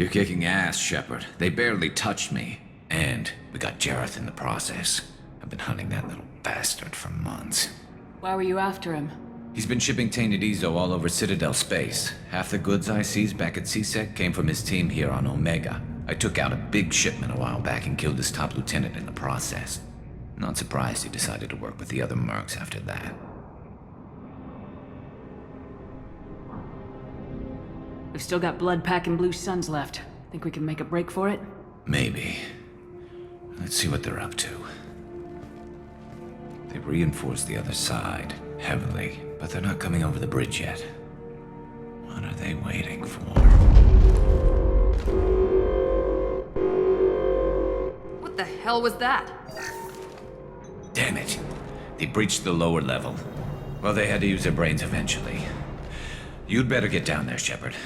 You're kicking ass, Shepard. They barely touched me. And we got Jareth in the process. I've been hunting that little bastard for months. Why were you after him? He's been shipping tainted Ezo all over Citadel space. Half the goods I seized back at CSEC came from his team here on Omega. I took out a big shipment a while back and killed his top lieutenant in the process. Not surprised he decided to work with the other mercs after that. We've still got blood pack and blue suns left. Think we can make a break for it? Maybe. Let's see what they're up to. They've reinforced the other side, heavily, but they're not coming over the bridge yet. What are they waiting for? What the hell was that? Damn it. They breached the lower level. Well, they had to use their brains eventually. You'd better get down there, Shepard.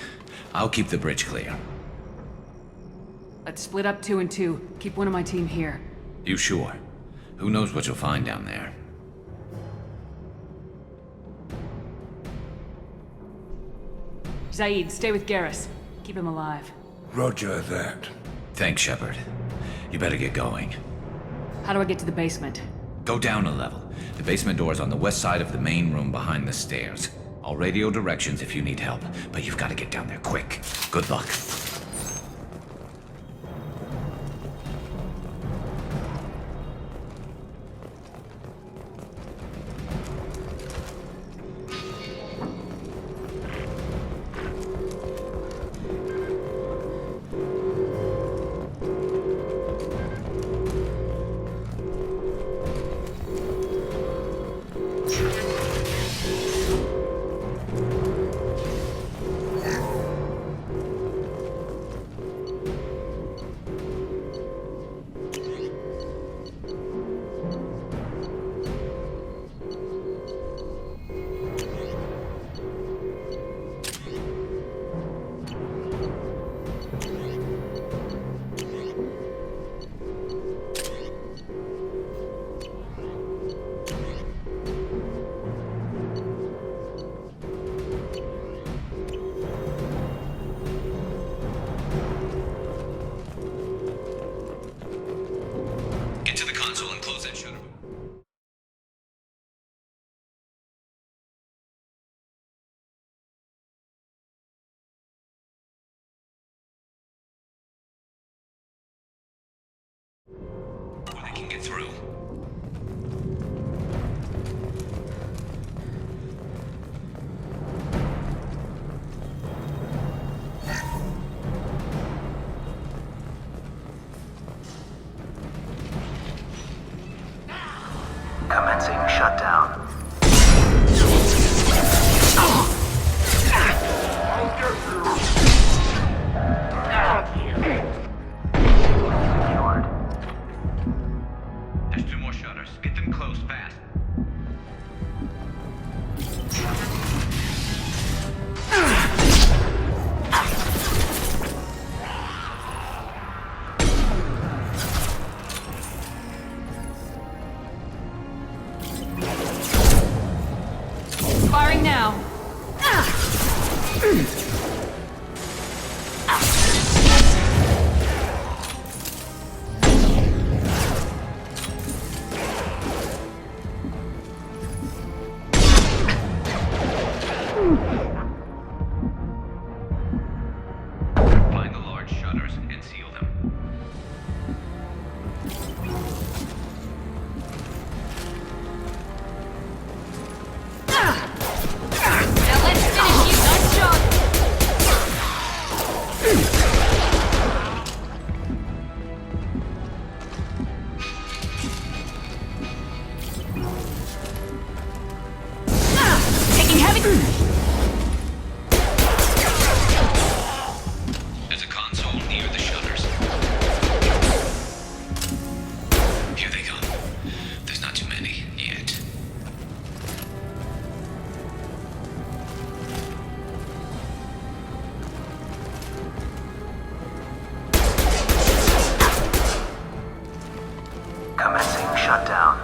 I'll keep the bridge clear. Let's split up 2 and 2. Keep one of my team here. You sure? Who knows what you'll find down there? Zaid, stay with Garrus. Keep him alive. Roger that. Thanks, Shepard. You better get going. How do I get to the basement? Go down a level. The basement door is on the west side of the main room behind the stairs. I'll radio directions if you need help, but you've got to get down there quick. Good luck. Through. Commencing shutdown. Secured. There's 2 more shutters. Get them closed fast. Firing now. Find the large shutters and seal them. Now let's finish you. Nice job. Taking heavy. There's a console near the shutters. Here they come. There's not too many yet. Commencing shutdown.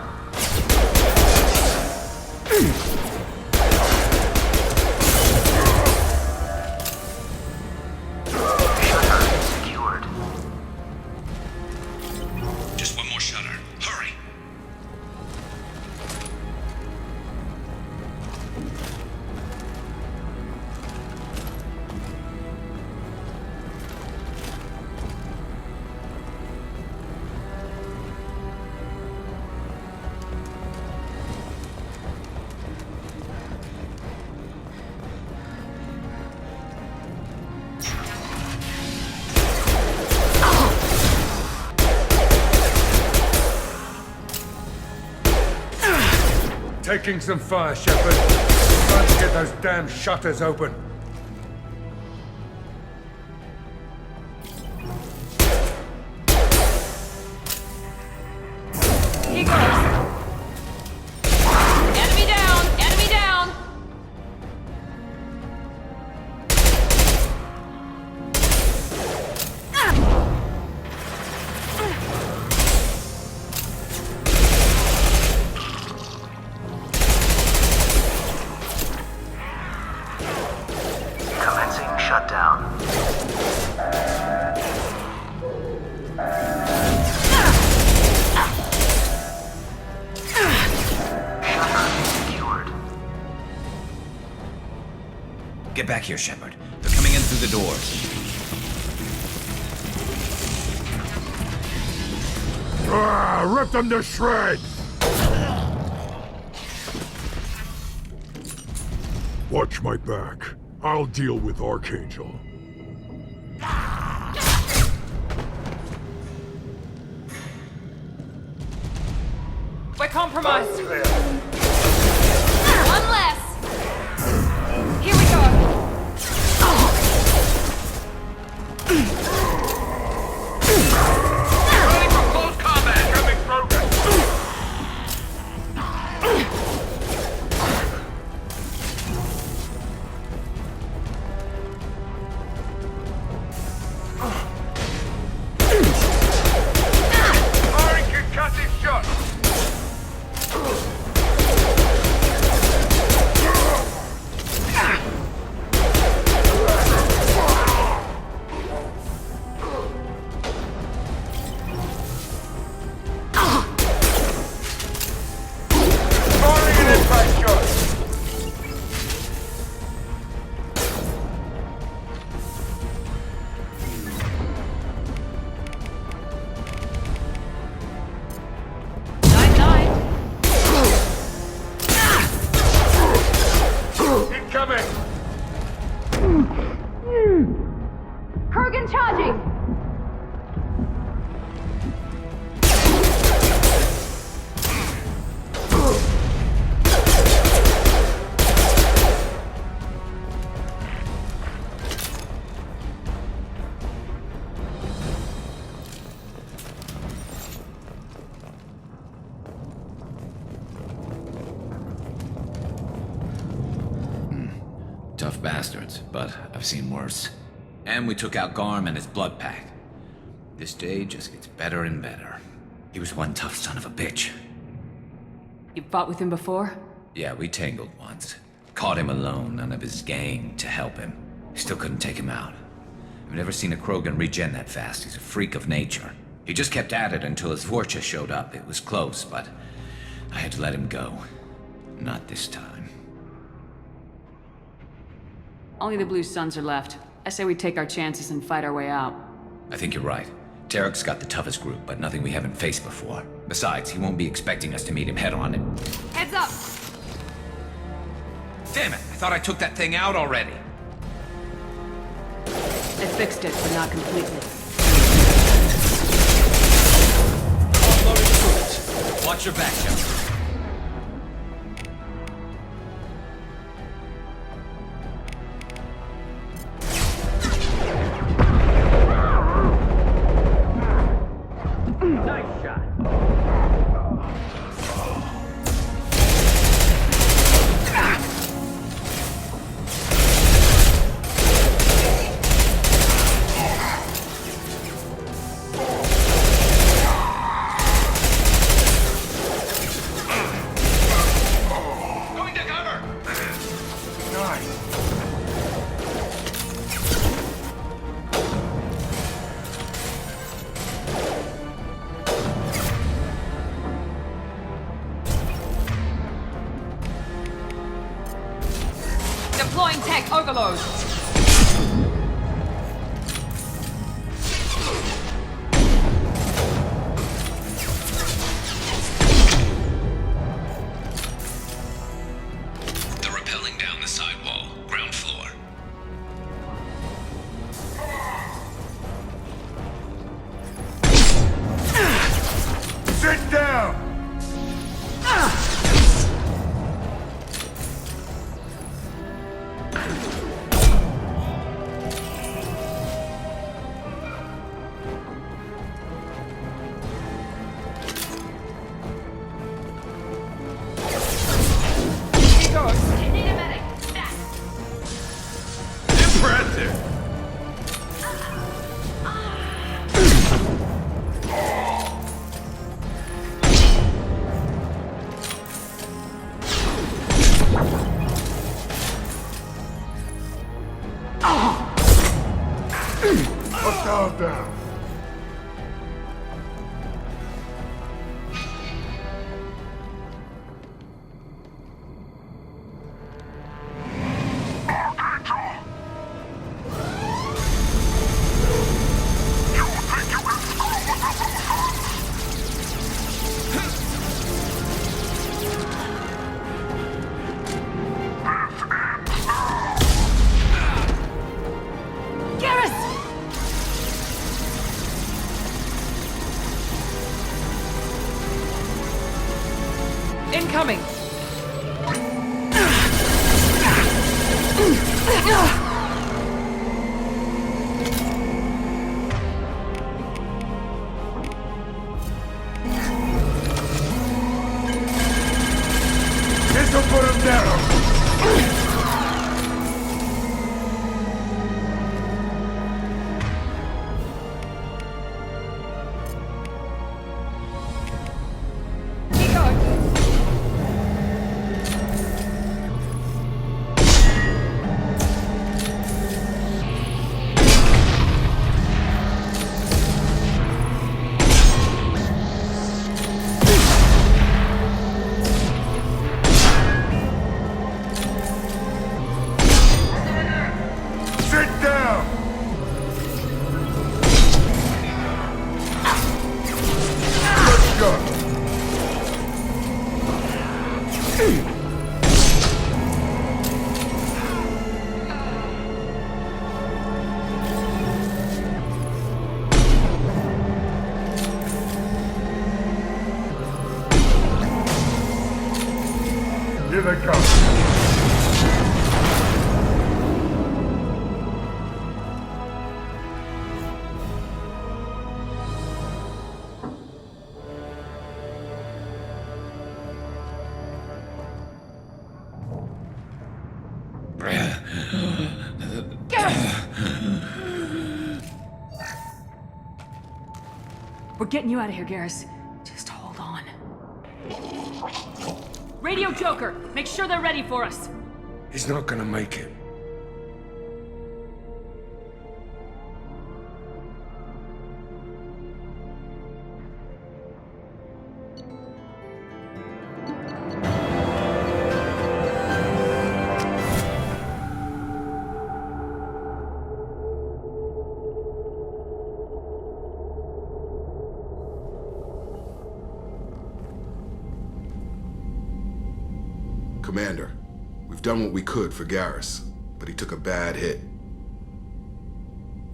Shutter Taking some fire, Shepard. Trying to get those damn shutters open. He goes. Enemy down! Enemy down! Commencing shutdown. Shutter secured. Get back here, Shepard. They're coming in through the doors. Rip them to shreds! Watch my back. I'll deal with Archangel. We're compromised. One less. Here we go. Ready for close combat! Coming progress! Arik can cut his shot! Firing an impact shot! Nine. Incoming! Kurgan charging. Tough bastards, but I've seen worse. And we took out Garm and his blood pack. This day just gets better and better. He was one tough son of a bitch. You fought with him before? Yeah, we tangled once. Caught him alone, none of his gang to help him. Still couldn't take him out. I've never seen a Krogan regen that fast. He's a freak of nature. He just kept at it until his Vorcha showed up. It was close, but I had to let him go. Not this time. Only the Blue Suns are left. I say we take our chances and fight our way out. I think you're right. Tarek's got the toughest group, but nothing we haven't faced before. Besides, he won't be expecting us to meet him head-on and... Heads up! Damn it! I thought I took that thing out already! I fixed it, but not completely. Unloading bullets. Watch your back, Joe. Deploying tech overload. They're rappelling down the sidewall, ground floor. Sit down! Incoming! This'll put him down! Here they come. We're getting you out of here, Garrus. Just hold on. Radio Joker! Make sure they're ready for us! He's not gonna make it. Commander, we've done what we could for Garrus, but he took a bad hit.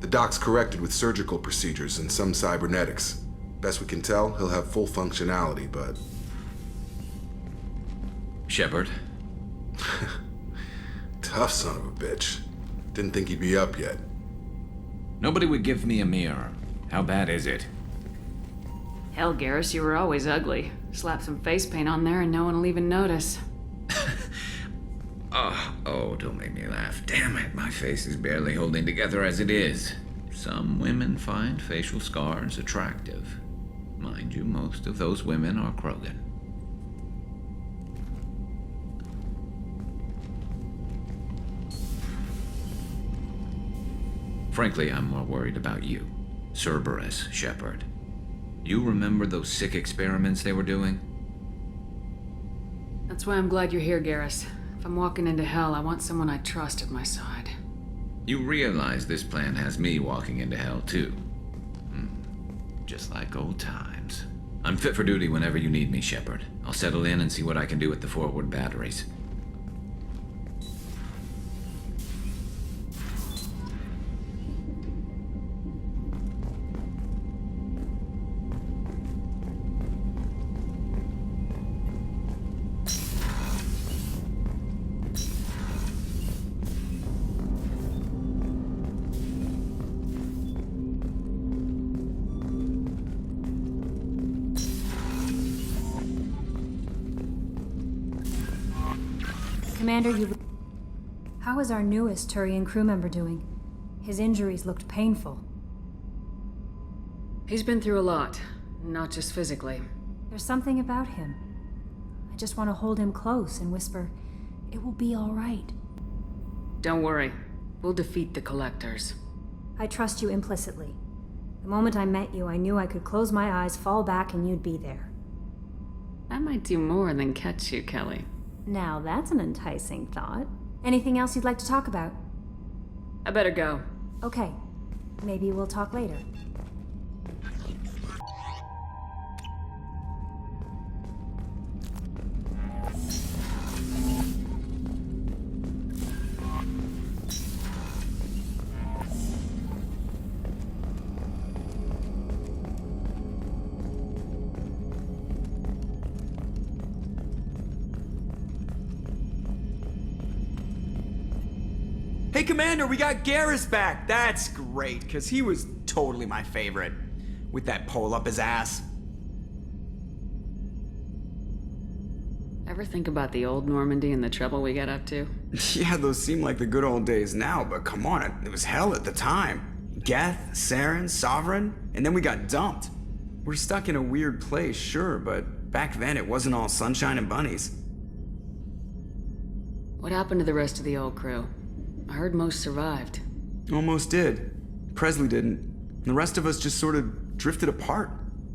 The doc's corrected with surgical procedures and some cybernetics. Best we can tell, he'll have full functionality, but... Shepard? Tough son of a bitch. Didn't think he'd be up yet. Nobody would give me a mirror. How bad is it? Hell, Garrus, you were always ugly. Slap some face paint on there and no one will even notice. Oh, don't make me laugh. Damn it, my face is barely holding together as it is. Some women find facial scars attractive. Mind you, most of those women are Krogan. Frankly, I'm more worried about you. Cerberus, Shepard. You remember those sick experiments they were doing? That's why I'm glad you're here, Garrus. If I'm walking into hell, I want someone I trust at my side. You realize this plan has me walking into hell, too. Just like old times. I'm fit for duty whenever you need me, Shepard. I'll settle in and see what I can do with the forward batteries. Commander, How is our newest Turian crew member doing? His injuries looked painful. He's been through a lot, not just physically. There's something about him. I just want to hold him close and whisper, "It will be all right." Don't worry. We'll defeat the Collectors. I trust you implicitly. The moment I met you, I knew I could close my eyes, fall back, and you'd be there. I might do more than catch you, Kelly. Now that's an enticing thought. Anything else you'd like to talk about? I better go. Okay. Maybe we'll talk later. Hey, Commander, we got Garrus back! That's great, because he was totally my favorite. With that pole up his ass. Ever think about the old Normandy and the trouble we got up to? Yeah, those seem like the good old days now, but come on, it was hell at the time. Geth, Saren, Sovereign, and then we got dumped. We're stuck in a weird place, sure, but back then it wasn't all sunshine and bunnies. What happened to the rest of the old crew? I heard most survived. Almost did. Presley didn't. The rest of us just sort of drifted apart.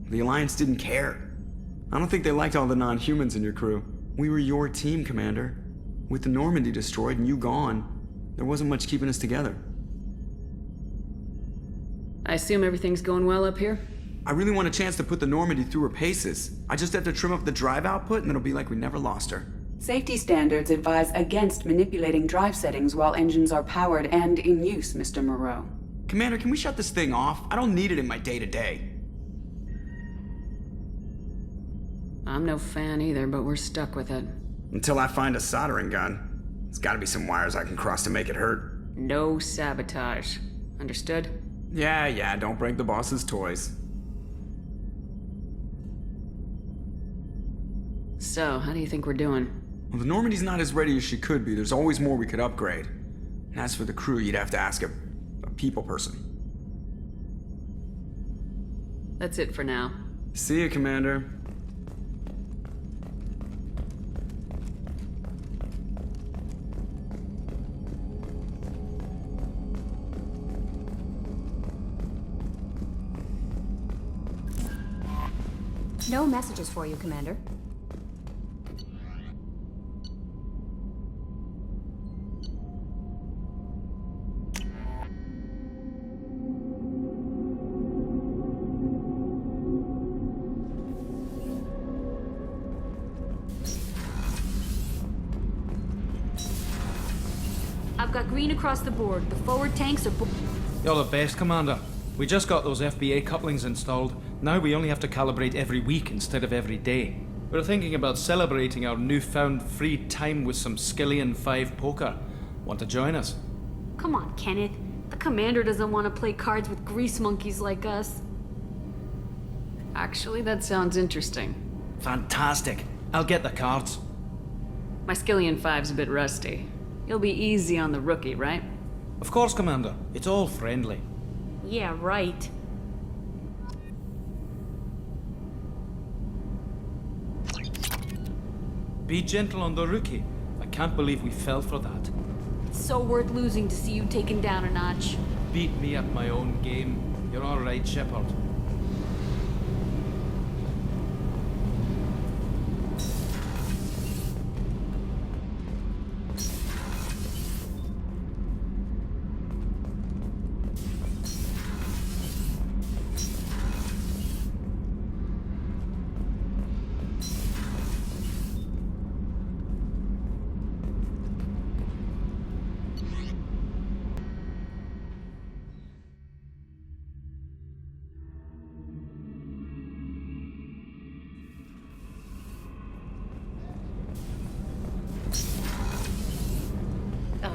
The Alliance didn't care. I don't think they liked all the non-humans in your crew. We were your team, Commander. With the Normandy destroyed and you gone, there wasn't much keeping us together. I assume everything's going well up here? I really want a chance to put the Normandy through her paces. I just have to trim up the drive output and it'll be like we never lost her. Safety standards advise against manipulating drive settings while engines are powered and in use, Mr. Moreau. Commander, can we shut this thing off? I don't need it in my day-to-day. I'm no fan either, but we're stuck with it. Until I find a soldering gun. There's gotta be some wires I can cross to make it hurt. No sabotage. Understood? Yeah, don't break the boss's toys. So, how do you think we're doing? Well, the Normandy's not as ready as she could be. There's always more we could upgrade. And as for the crew, you'd have to ask a people person. That's it for now. See you, Commander. No messages for you, Commander. I've got green across the board. The forward tanks are... You're the best, Commander. We just got those FBA couplings installed. Now we only have to calibrate every week instead of every day. We're thinking about celebrating our newfound free time with some Skillion 5 poker. Want to join us? Come on, Kenneth. The commander doesn't want to play cards with grease monkeys like us. Actually, that sounds interesting. Fantastic. I'll get the cards. My Skillion 5's a bit rusty. You'll be easy on the rookie, right? Of course, Commander. It's all friendly. Yeah, right. Be gentle on the rookie. I can't believe we fell for that. It's so worth losing to see you taken down a notch. Beat me at my own game. You're all right, Shepard.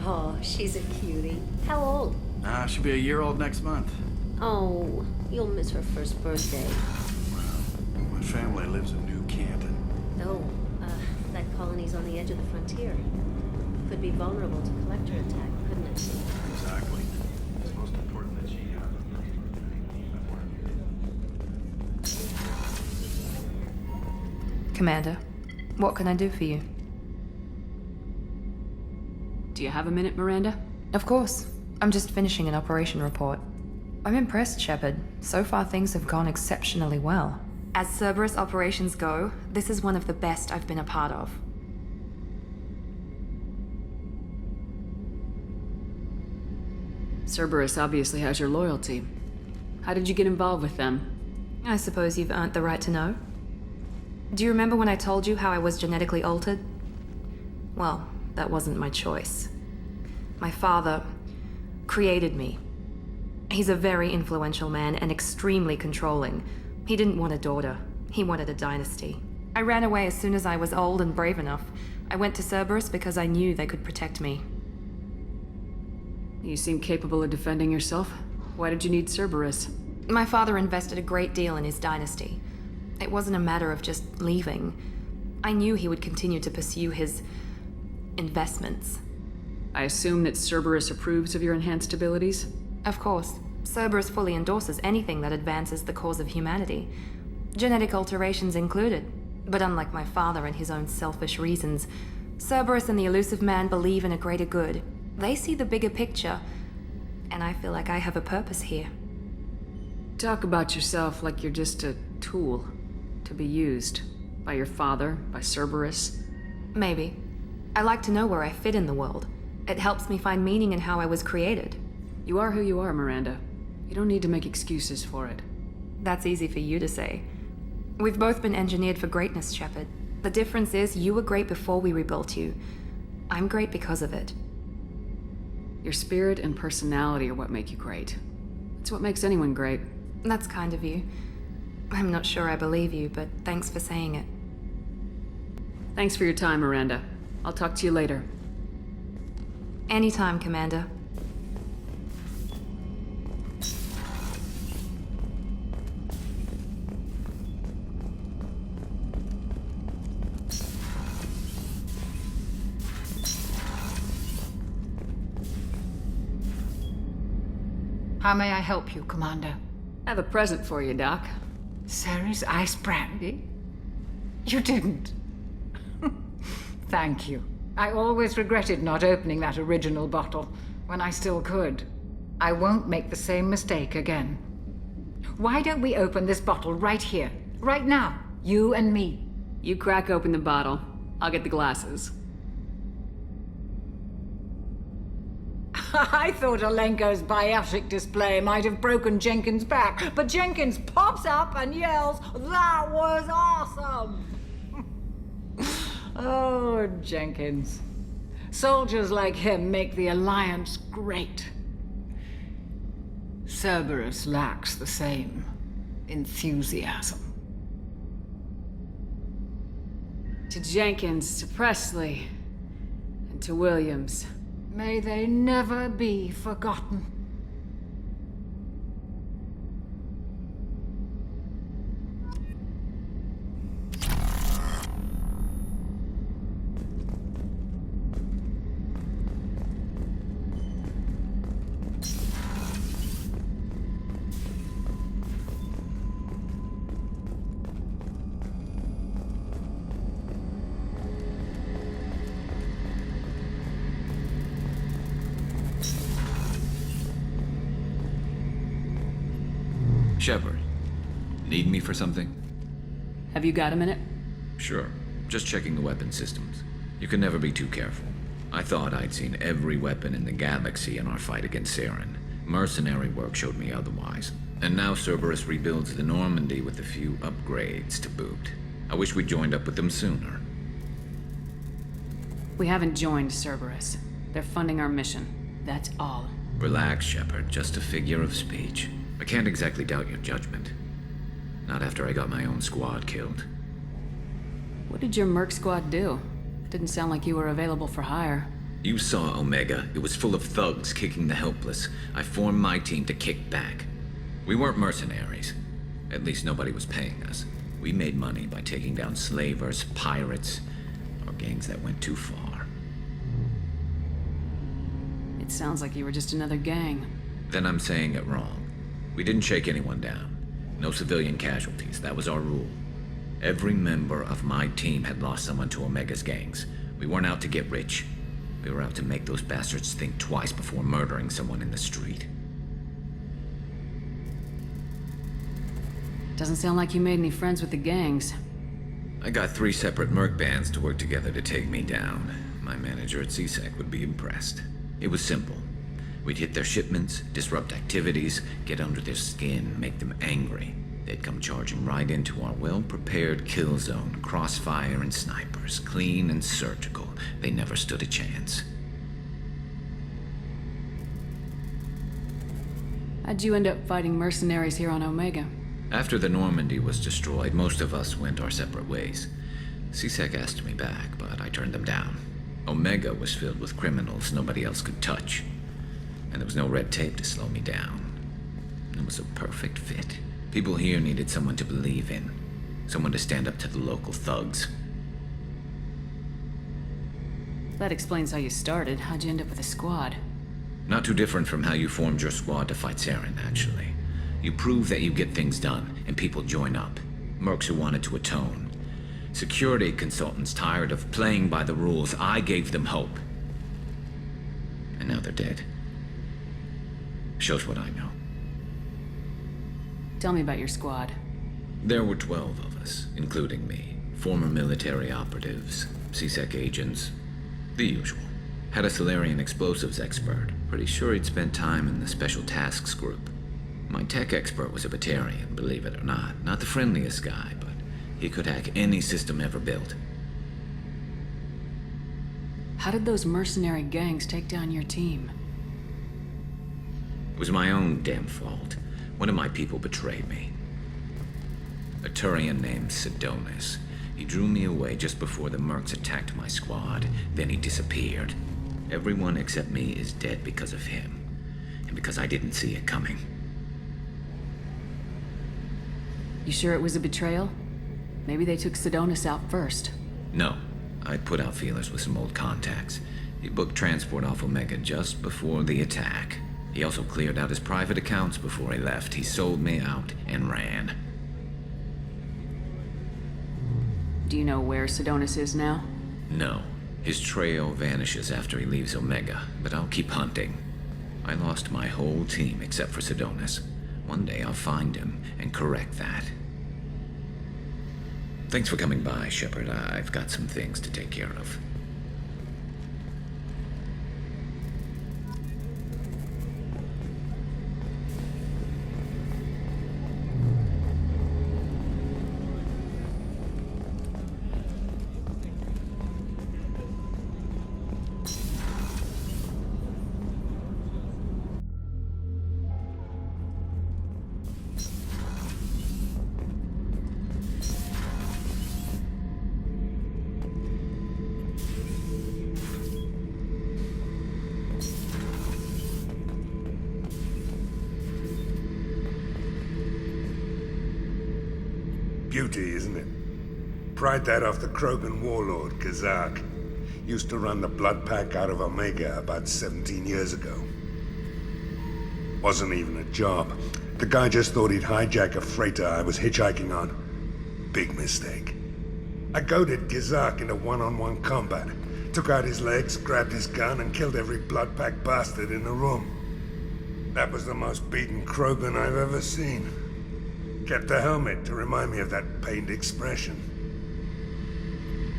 Oh, she's a cutie. How old? She'll be a year old next month. Oh, you'll miss her first birthday. My family lives in New Canton. Oh, that colony's on the edge of the frontier. Could be vulnerable to collector attack, couldn't it? Exactly. It's most important that she Commander, what can I do for you? Do you have a minute, Miranda? Of course. I'm just finishing an operation report. I'm impressed, Shepard. So far things have gone exceptionally well. As Cerberus operations go, this is one of the best I've been a part of. Cerberus obviously has your loyalty. How did you get involved with them? I suppose you've earned the right to know. Do you remember when I told you how I was genetically altered? Well, that wasn't my choice. My father created me. He's a very influential man and extremely controlling. He didn't want a daughter. He wanted a dynasty. I ran away as soon as I was old and brave enough. I went to Cerberus because I knew they could protect me. You seem capable of defending yourself. Why did you need Cerberus? My father invested a great deal in his dynasty. It wasn't a matter of just leaving. I knew he would continue to pursue his investments. I assume that Cerberus approves of your enhanced abilities? Of course. Cerberus fully endorses anything that advances the cause of humanity. Genetic alterations included. But unlike my father and his own selfish reasons, Cerberus and the Elusive Man believe in a greater good. They see the bigger picture, and I feel like I have a purpose here. Talk about yourself like you're just a tool to be used by your father, by Cerberus. Maybe. I like to know where I fit in the world. It helps me find meaning in how I was created. You are who you are, Miranda. You don't need to make excuses for it. That's easy for you to say. We've both been engineered for greatness, Shepard. The difference is you were great before we rebuilt you. I'm great because of it. Your spirit and personality are what make you great. It's what makes anyone great. That's kind of you. I'm not sure I believe you, but thanks for saying it. Thanks for your time, Miranda. I'll talk to you later. Anytime, Commander. How may I help you, Commander? I have a present for you, Doc. Ceres ice brandy? You didn't. Thank you. I always regretted not opening that original bottle when I still could. I won't make the same mistake again. Why don't we open this bottle right here, right now, you and me? You crack open the bottle. I'll get the glasses. I thought Alenko's biotic display might have broken Jenkins' back, but Jenkins pops up and yells, "That was awesome!" Oh, Jenkins. Soldiers like him make the Alliance great. Cerberus lacks the same enthusiasm. To Jenkins, to Presley, and to Williams. May they never be forgotten. Shepard, need me for something? Have you got a minute? Sure. Just checking the weapon systems. You can never be too careful. I thought I'd seen every weapon in the galaxy in our fight against Saren. Mercenary work showed me otherwise. And now Cerberus rebuilds the Normandy with a few upgrades to boot. I wish we'd joined up with them sooner. We haven't joined Cerberus. They're funding our mission. That's all. Relax, Shepard. Just a figure of speech. I can't exactly doubt your judgment. Not after I got my own squad killed. What did your merc squad do? Didn't sound like you were available for hire. You saw Omega. It was full of thugs kicking the helpless. I formed my team to kick back. We weren't mercenaries. At least nobody was paying us. We made money by taking down slavers, pirates, or gangs that went too far. It sounds like you were just another gang. Then I'm saying it wrong. We didn't shake anyone down. No civilian casualties. That was our rule. Every member of my team had lost someone to Omega's gangs. We weren't out to get rich. We were out to make those bastards think twice before murdering someone in the street. Doesn't sound like you made any friends with the gangs. I got 3 separate merc bands to work together to take me down. My manager at CSEC would be impressed. It was simple. We'd hit their shipments, disrupt activities, get under their skin, make them angry. They'd come charging right into our well-prepared kill zone, crossfire and snipers, clean and surgical. They never stood a chance. How'd you end up fighting mercenaries here on Omega? After the Normandy was destroyed, most of us went our separate ways. CSEC asked me back, but I turned them down. Omega was filled with criminals nobody else could touch. and there was no red tape to slow me down. It was a perfect fit. People here needed someone to believe in, someone to stand up to the local thugs. That explains how you started. How'd you end up with a squad? Not too different from how you formed your squad to fight Saren, actually. You prove that you get things done, and people join up. Mercs who wanted to atone. Security consultants tired of playing by the rules. I gave them hope. And now they're dead. Shows what I know. Tell me about your squad. There were 12 of us, including me. Former military operatives, CSEC agents, the usual. Had a Solarian explosives expert. Pretty sure he'd spent time in the Special Tasks group. My tech expert was a Batarian, believe it or not. Not the friendliest guy, but he could hack any system ever built. How did those mercenary gangs take down your team? It was my own damn fault. One of my people betrayed me. A Turian named Sidonis. He drew me away just before the mercs attacked my squad. Then he disappeared. Everyone except me is dead because of him. And because I didn't see it coming. You sure it was a betrayal? Maybe they took Sidonis out first. No. I put out feelers with some old contacts. He booked transport off Omega just before the attack. He also cleared out his private accounts before he left. He sold me out and ran. Do you know where Sidonis is now? No. His trail vanishes after he leaves Omega, but I'll keep hunting. I lost my whole team except for Sidonis. One day I'll find him and correct that. Thanks for coming by, Shepard. I've got some things to take care of. Beauty, isn't it? Pried that off the Krogan warlord, Kazak. Used to run the blood pack out of Omega about 17 years ago. Wasn't even a job. The guy just thought he'd hijack a freighter I was hitchhiking on. Big mistake. I goaded Kazak into one-on-one combat. Took out his legs, grabbed his gun, and killed every blood pack bastard in the room. That was the most beaten Krogan I've ever seen. Kept a helmet to remind me of that pained expression.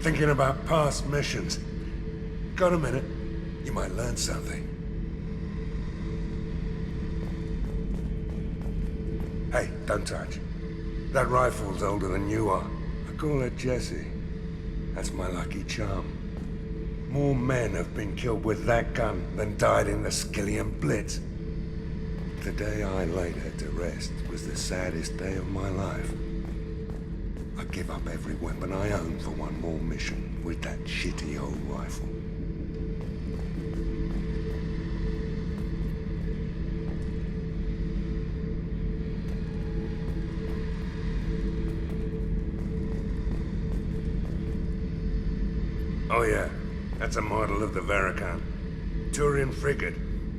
Thinking about past missions. Got a minute? You might learn something. Hey, don't touch. That rifle's older than you are. I call it Jesse. That's my lucky charm. More men have been killed with that gun than died in the Skillian Blitz. The day I laid her to rest was the saddest day of my life. I give up every weapon I own for one more mission with that shitty old rifle. Oh yeah, that's a model of the Verican. Turian frigate.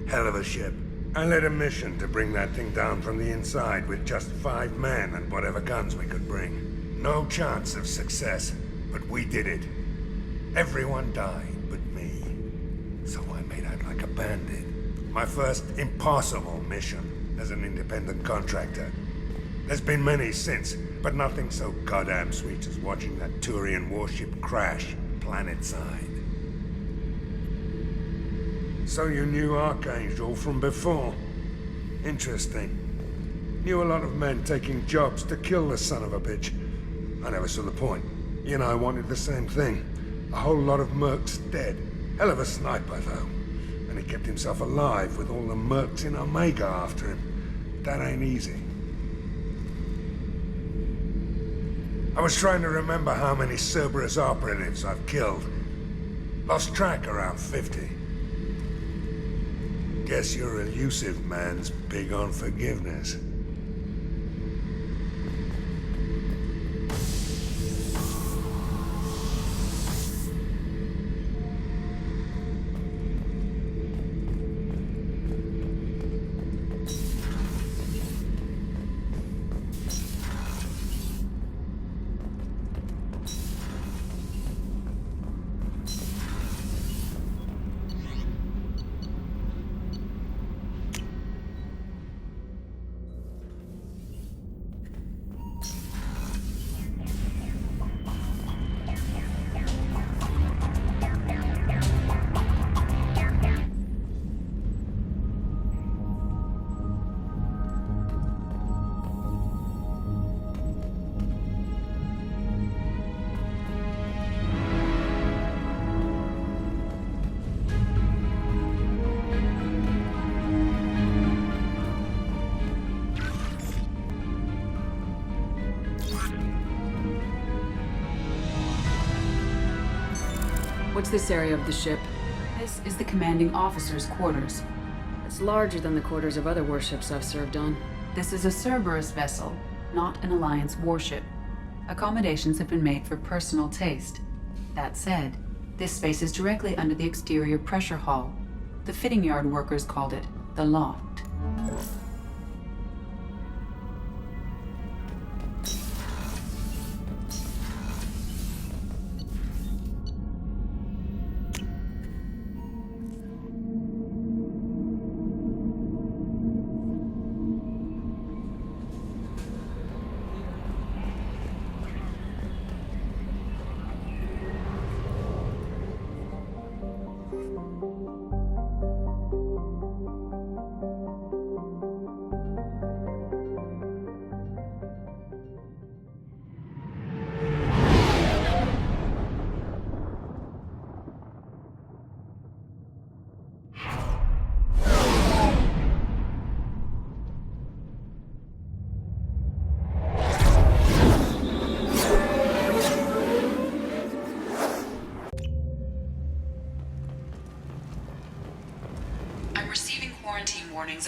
Hell of a ship. I led a mission to bring that thing down from the inside with just 5 men and whatever guns we could bring. No chance of success, but we did it. Everyone died but me. So I made out like a bandit. My first impossible mission as an independent contractor. There's been many since, but nothing so goddamn sweet as watching that Turian warship crash planet-side. So you knew Archangel from before? Interesting. Knew a lot of men taking jobs to kill the son of a bitch. I never saw the point. He and I wanted the same thing. A whole lot of mercs dead. Hell of a sniper, though. And he kept himself alive with all the mercs in Omega after him. That ain't easy. I was trying to remember how many Cerberus operatives I've killed. Lost track around 50. Guess your elusive man's big on forgiveness. What's this area of the ship? This is the commanding officer's quarters. It's larger than the quarters of other warships I've served on. This is a Cerberus vessel, not an Alliance warship. Accommodations have been made for personal taste. That said, this space is directly under the exterior pressure hull. The fitting yard workers called it the loft.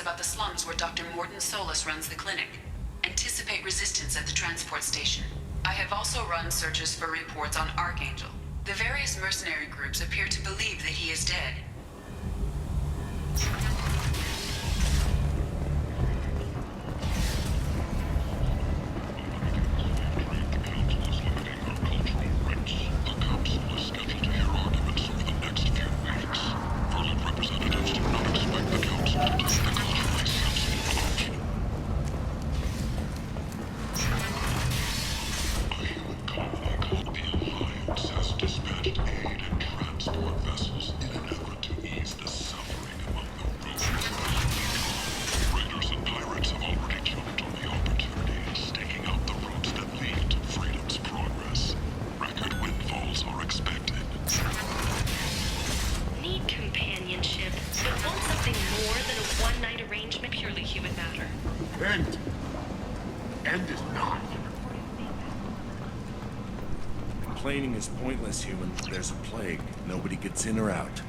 About the slums where Dr. Morton Solus runs the clinic. Anticipate resistance at the transport station. I have also run searches for reports on Archangel. The various mercenary groups appear to believe that he is dead. Complaining is pointless, human. There's a plague. Nobody gets in or out.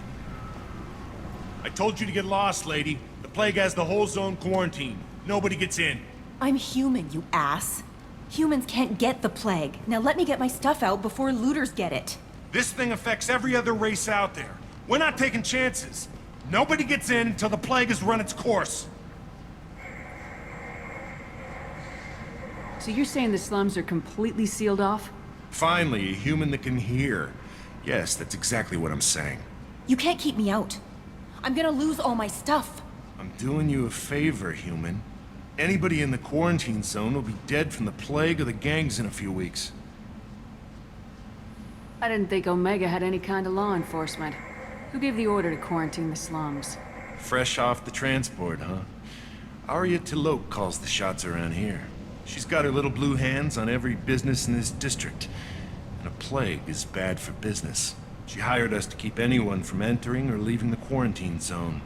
I told you to get lost, lady. The plague has the whole zone quarantined. Nobody gets in. I'm human, you ass. Humans can't get the plague. Now let me get my stuff out before looters get it. This thing affects every other race out there. We're not taking chances. Nobody gets in until the plague has run its course. So you're saying the slums are completely sealed off? Finally, a human that can hear. Yes, that's exactly what I'm saying. You can't keep me out. I'm gonna lose all my stuff. I'm doing you a favor, human. Anybody in the quarantine zone will be dead from the plague or the gangs in a few weeks. I didn't think Omega had any kind of law enforcement. Who gave the order to quarantine the slums? Fresh off the transport, huh? Arya Tilok calls the shots around here. She's got her little blue hands on every business in this district. And a plague is bad for business. She hired us to keep anyone from entering or leaving the quarantine zone.